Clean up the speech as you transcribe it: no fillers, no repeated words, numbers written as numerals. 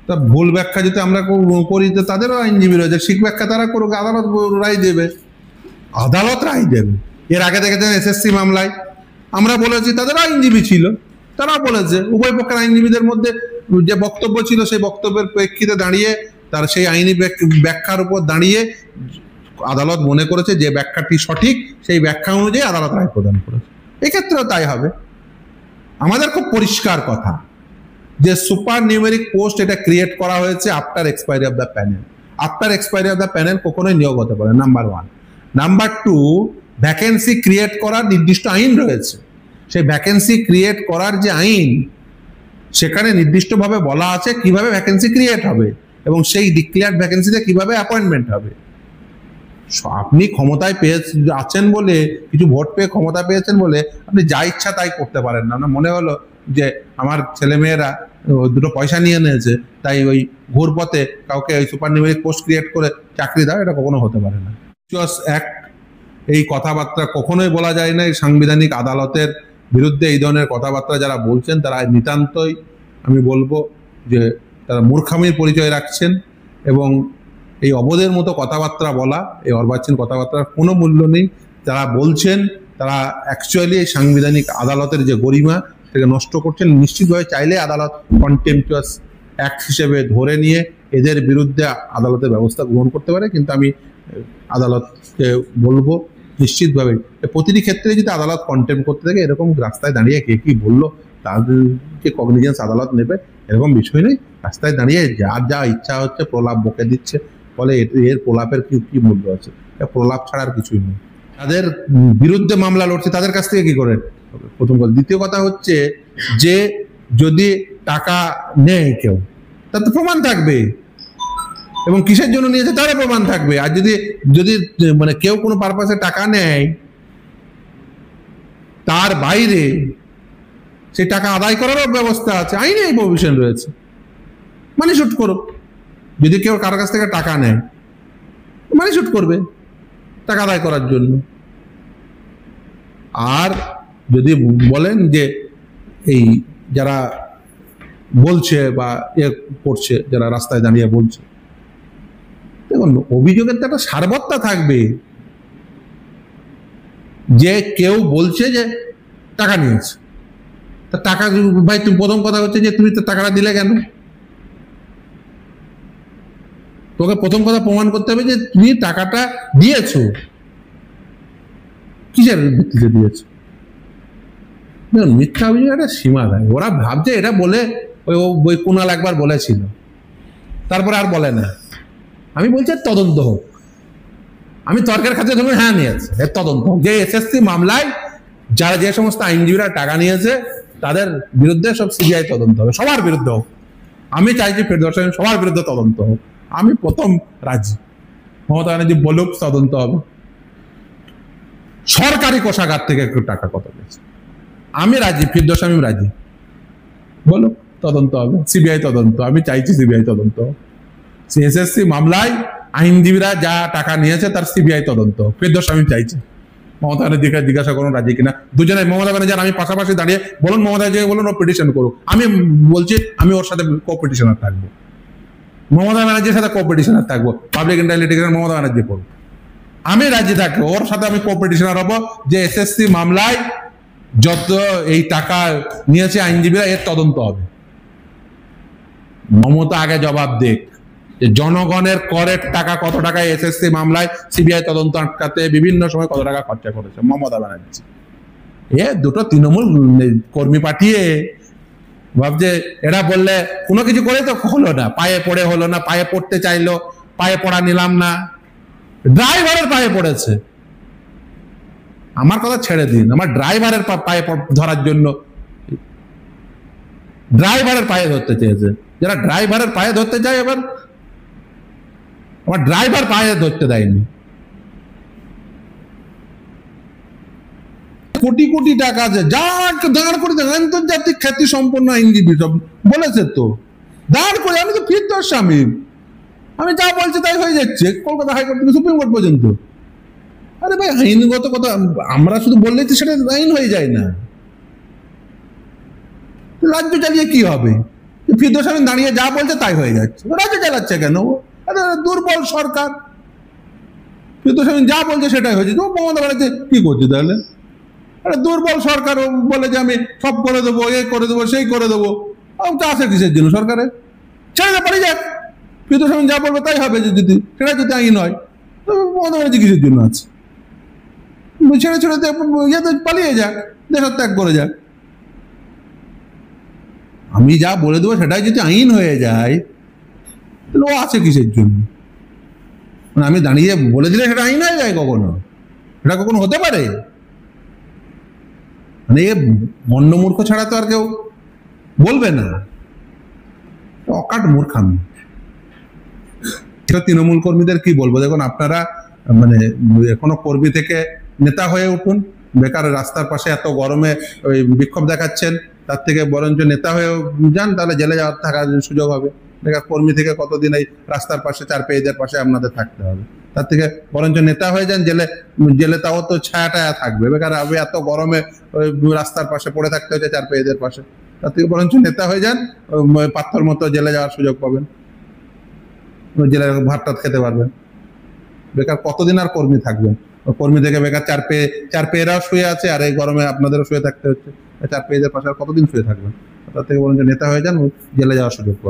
তা ভুল ব্যাখ্যা যদি আমরা করি তো তাদেরও আইনজীবী রয়েছে, ঠিক ব্যাখ্যা তারা করুক, আদালত রায় দেবে, আদালত রায় দেবে। এর আগে দেখেছেন এসএসসি মামলায় আমরা বলেছি, তাদের আইনজীবী ছিল, তারা বলেছে, উভয় পক্ষের আইনজীবীদের মধ্যে যে বক্তব্য ছিল সেই বক্তব্যের প্রেক্ষিতে দাঁড়িয়ে তার সেই আইনি ব্যাখ্যার উপর দাঁড়িয়ে আদালত মনে করেছে যে ব্যাখ্যাটি সঠিক, সেই ব্যাখ্যা অনুযায়ী আদালত রায় প্রদান করেছে। এক্ষেত্রেও তাই হবে। আমাদের খুব পরিষ্কার কথা যে সুপার নিউমেরিক পোস্ট এটা ক্রিয়েট করা হয়েছে after expiry of the panel. After expiry of the panel কখনোই নিয়োগ হতে পারে, নাম্বার 1। নাম্বার 2, ভ্যাকেন্সি ক্রিয়েট করার নির্দিষ্ট আইন রয়েছে। সেই ভ্যাকেন্সি ক্রিয়েট করার যে আইন, সেখানে নির্দিষ্টভাবে বলা আছে কিভাবে ভ্যাকেন্সি ক্রিয়েট হবে এবং সেই ডিক্লেয়ার্ড ভ্যাকেন্সিতে কিভাবে অ্যাপয়েন্টমেন্ট হবে। আপনি ক্ষমতায় আছেন বলে, কিছু ভোট পেয়ে ক্ষমতা পেয়েছেন বলে আপনি যা ইচ্ছা তাই করতে পারেন না। আপনার মনে হলো যে আমার ছেলেমেয়েরা দুটো পয়সা নিয়ে নিয়েছে, তাই ওই ঘুর পথে কাউকে ওই সুপার নিউমেরিক পোস্ট ক্রিয়েট করে চাকরি দাও, এটা কখনো হতে পারে না। অ্যাক্ট, এই কথাবার্তা কখনোই বলা যায় না। এই সাংবিধানিক আদালতের বিরুদ্ধে এই ধরনের কথাবার্তা যারা বলছেন তারা নিতান্তই, আমি বলবো যে তারা মূর্খামির পরিচয় রাখছেন, এবং এই অবোধের মতো কথাবার্তা বলা, এই অর্বাচীন কথাবার্তার কোনো মূল্য নেই। যারা বলছেন তারা অ্যাকচুয়ালি এই সাংবিধানিক আদালতের যে গরিমা সেটাকে নষ্ট করছেন। নিশ্চিতভাবে চাইলে আদালত কন্টেম্পচুয়াস অ্যাক্ট হিসেবে ধরে নিয়ে এদের বিরুদ্ধে আদালতের ব্যবস্থা গ্রহণ করতে পারে, কিন্তু আমি আদালতকে বলবো নিশ্চিতভাবে প্রতিটি ক্ষেত্রে যদি আদালত কন্টেম্প করতে থাকে, এরকম রাস্তায় দাঁড়িয়ে কে কি বললো তাদেরকে কগনিজেন্স আদালত নেবে, এরকম বিষয় নেই। রাস্তায় দাঁড়িয়ে যার যা ইচ্ছা হচ্ছে প্রলাপ বকে দিচ্ছে, ফলে এর প্রলাপের কি মূল্য আছে? প্রলাপ ছাড়ার কিছুই নেই। তাদের বিরুদ্ধে মামলা লড়ছে, তাদের কাছ থেকে কি করে? প্রথম কথা। দ্বিতীয় কথা হচ্ছে যে যদি টাকা নেয় কেউ, তার তো প্রমাণ থাকবে, এবং কিসের জন্য নিয়েছে তারও প্রমাণ থাকবে। আর যদি যদি মানে কেউ কোনো পারপাসে টাকা নেয়, তার বাইরে সেই টাকা আদায় করারও ব্যবস্থা আছে, আইনে এই প্রভিশন রয়েছে, মানি শুট করুক। যদি কেউ কারোর কাছ থেকে টাকা নেয়, মানি শুট করবে টাকা আদায় করার জন্য। আর যদি বলেন যে এই যারা বলছে বা করছে, যারা রাস্তায় দাঁড়িয়ে বলছে, দেখুন অভিযোগের তো একটা সারবত্তা থাকবে, যে কেউ বলছে যে টাকা নিয়েছে, তা টাকা ভাই তুমি, প্রথম কথা হচ্ছে যে তুমি তো টাকাটা দিলে কেন? তোকে প্রথম কথা প্রমাণ করতে হবে যে তুমি টাকাটা দিয়েছো, কিসের ভিত্তিতে দিয়েছো। মিথ্যা অভিযোগ একটা সীমা দেয়। ওরা ভাবছে এটা বলে, ওই কুণাল একবার বলেছিল, তারপরে আর বলে না। আমি বলছি তদন্ত হোক। আমি তর্কের খাতে ধরুন হ্যাঁ নিয়েছে, এর তদন্ত হোক। যে এসএসসি মামলায় যারা যে সমস্ত আইনজীবীরা টাকা নিয়েছে তাদের বিরুদ্ধে সব সিবিআই তদন্ত হবে, সবার বিরুদ্ধে হোক। আমি চাইছি ফেডারেশন সবার বিরুদ্ধে তদন্ত হোক। আমি প্রথম রাজি, মমতা ব্যানার্জি বলুক তদন্ত হবে, সরকারি কোষাগার থেকে একটু টাকা কত গেছে, আমি রাজি, ফিরদৌস শামীম রাজি, বলুক তদন্ত হবে, সিবিআই তদন্ত। আমি চাইছি সিবিআই তদন্ত। এসএসসি মামলায় আইনজীবীরা যা টাকা নিয়েছে তার সিবিআই তদন্ত ফিরদৌস শামীম চাইছে। মমতা ব্যানার্জিকে জিজ্ঞাসা করুন রাজি কিনা। দুজনে মমতা ব্যানার্জি আর আমি পাশাপাশি দাঁড়িয়ে বলুন, মমতা ব্যানার্জি বলুন ও পিটিশন করুক, আমি বলছি আমি ওর সাথে কো-পিটিশনার থাকবো, মমতা ব্যানার্জির সাথে কো-পিটিশনার থাকবো। Public interest litigation Mamata Banerjee করুক, আমি রাজি থাকবো, ওর সাথে আমি কো-পিটিশনার হবো যে এসএসসি মামলায় যত এই টাকা নিয়েছে আইনজীবীরা এর তদন্ত হবে। মমতা আগে জবাব দেখ যে জনগণের করের টাকা কত টাকা এসএসসি মামলায় সিবিআই তদন্ত আটকাতে বিভিন্ন সময় কত টাকা খরচা করেছে মমতা ব্যানার্জি। দুটো তৃণমূল কর্মী পাঠিয়ে ভাবছে এরা বললে কোনো কিছু করে তো হলো না, পায়ে পড়ে হলো না, পায়ে পড়তে চাইলো, পায়ে পড়া নিলাম না, ড্রাইভারের পায়ে পড়েছে। আমার কথা ছেড়ে দিন, আমার ড্রাইভারের পায়ে ধরার জন্য ড্রাইভারের পায়ে ধরতে চেয়েছে। যারা ড্রাইভারের পায়ে ধরতে চায়, এবার আমার ড্রাইভার পায়ে ধরতে দেয়নি। কোটি কোটি টাকা আছে, দাঁড় করে দেন, আন্তর্জাতিক খ্যাতি সম্পন্ন আইনজীবী সব বলেছে তো, দাঁড় করে। আমি তো ফিরদৌস শামীম, আমি যা বলছি তাই হয়ে যাচ্ছে, কলকাতা হাইকোর্ট থেকে সুপ্রিম কোর্ট পর্যন্ত। আরে ভাই আইনগত কথা আমরা শুধু বললেই তো সেটা আইন হয়ে যায় না। রাজ্য চালিয়ে কি হবে? ফিরদৌস আমিন দাঁড়িয়ে যা বলছে তাই হয়ে যাচ্ছে, রাজ্য চালাচ্ছে কেন? দুর্বল সরকার। ফিরদৌস আমিন যা বলছে সেটাই হয়েছে। তো মমতা ব্যানার্জি কি করছে তাহলে? একটা দুর্বল সরকার বলে যে আমি সব করে দেবো, এ করে দেবো, সেই করে দেবো। আছে কিসের জন্য সরকারে? ছেড়ে দে, পালিয়ে যাক। ফিরদৌস আমিন যা বলবে তাই হবে, যদি সেটা যদি আইন হয়। তো মমতা ব্যানার্জি কিসের জন্য আছে? ছেড়ে ছেড়ে ইয়েতে পালিয়ে যাক, দেশত্যাগ করে যাক। আমি যা বলে দেবো সেটাই যদি আইন হয়ে যায়, তাহলে ও আছে কিসের জন্য? মানে আমি দাঁড়িয়ে বলে দিলে সেটা আইন হয়ে যায় কখনো? সেটা কখনো হতে পারে? মানে এ মন্ডমূর্খ ছাড়া তো আর কেউ বলবে না। অকাট মূর্খামি। তৃণমূল কর্মীদের কি বলবো, দেখুন আপনারা মানে কোনো কর্মী থেকে নেতা হয়ে উঠুন। বেকার রাস্তার পাশে এত গরমে ওই বিক্ষোভ দেখাচ্ছেন, তার থেকে বরঞ্চ নেতা হয়ে যান, তাহলে জেলে যাওয়ার থাকার সুযোগ হবে। বেকার কর্মী থেকে কতদিন এই রাস্তার পাশে চার পেয়েদের পাশে আপনাদের থাকতে হবে? তার থেকে বরঞ্চ নেতা হয়ে যান, জেলে জেলে তাও তো ছায়া টায়া থাকবে। বেকার আমি এত গরমে ওই রাস্তার পাশে পড়ে থাকতে হচ্ছে চার পেয়েদের পাশে, তার থেকে বরঞ্চ নেতা হয়ে যান, পাথর মতো জেলে যাওয়ার সুযোগ পাবেন, জেলের ভাত খেতে পারবেন। বেকার কতদিন আর কর্মী থাকবেন? কর্মী থেকে বেকার চার পেয়েরাও শুয়ে আছে, আর এই গরমে আপনাদেরও শুয়ে থাকতে হচ্ছে। চার পেয়েদের পাশে আর কতদিন শুয়ে থাকবেন? তার থেকে বরঞ্চ নেতা হয়ে যান, জেলে যাওয়ার সুযোগ পাবেন।